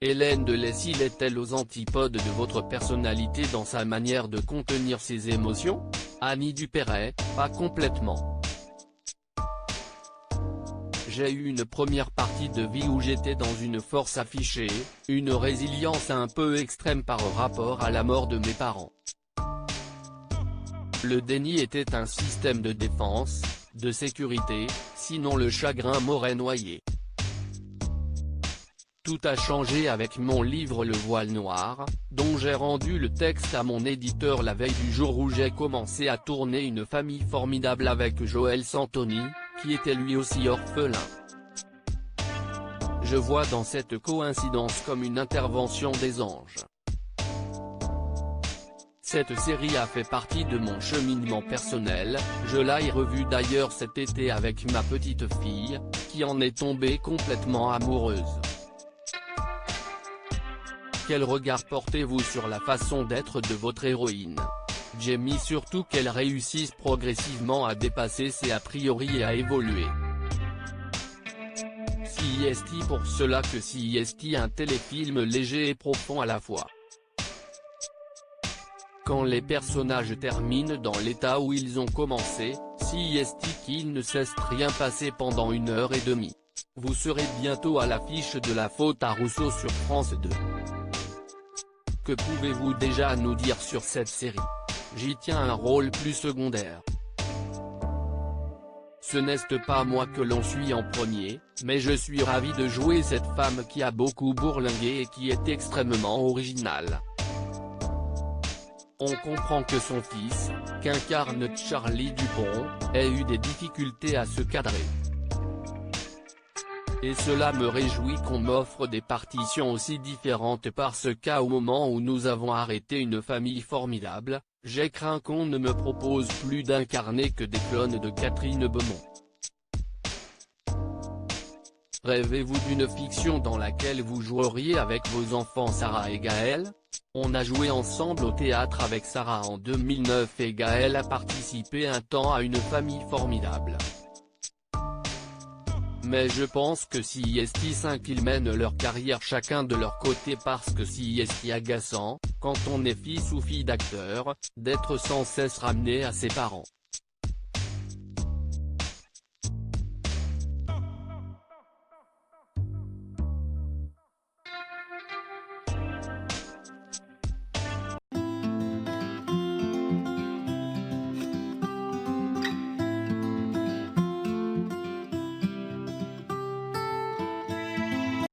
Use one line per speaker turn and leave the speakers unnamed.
Hélène de Lessil est-elle aux antipodes de votre personnalité dans sa manière de contenir ses émotions? Annie Dupéret, pas complètement. J'ai eu une première partie de vie où j'étais dans une force affichée, une résilience un peu extrême par rapport à la mort de mes parents. Le déni était un système de défense, de sécurité, sinon le chagrin m'aurait noyé. Tout a changé avec mon livre Le Voile Noir, dont j'ai rendu le texte à mon éditeur la veille du jour où j'ai commencé à tourner Une famille formidable avec Joël Santoni, qui était lui aussi orphelin. Je vois dans cette coïncidence comme une intervention des anges. Cette série a fait partie de mon cheminement personnel, je l'ai revue d'ailleurs cet été avec ma petite fille, qui en est tombée complètement amoureuse. Quel regard portez-vous sur la façon d'être de votre héroïne? Jamie, surtout qu'elle réussisse progressivement à dépasser ses a priori et à évoluer. CIST pour cela que CIST un téléfilm léger et profond à la fois. Quand les personnages terminent dans l'état où ils ont commencé, CIST qu'il ne cesse rien passer pendant 1h30. Vous serez bientôt à l'affiche de La Faute à Rousseau sur France 2. Que pouvez-vous déjà nous dire sur cette série? J'y tiens un rôle plus secondaire. Ce n'est pas moi que l'on suit en premier, mais je suis ravi de jouer cette femme qui a beaucoup bourlingué et qui est extrêmement originale. On comprend que son fils, qu'incarne Charlie Dupont, ait eu des difficultés à se cadrer. Et cela me réjouit qu'on m'offre des partitions aussi différentes parce qu'au moment où nous avons arrêté Une famille formidable, j'ai craint qu'on ne me propose plus d'incarner que des clones de Catherine Beaumont. Rêvez-vous d'une fiction dans laquelle vous joueriez avec vos enfants Sarah et Gaël? On a joué ensemble au théâtre avec Sarah en 2009 et Gaël a participé un temps à Une famille formidable. Mais je pense que CIST 5 ils mènent leur carrière chacun de leur côté parce que CIST agaçant, quand on est fils ou fille d'acteur, d'être sans cesse ramené à ses parents.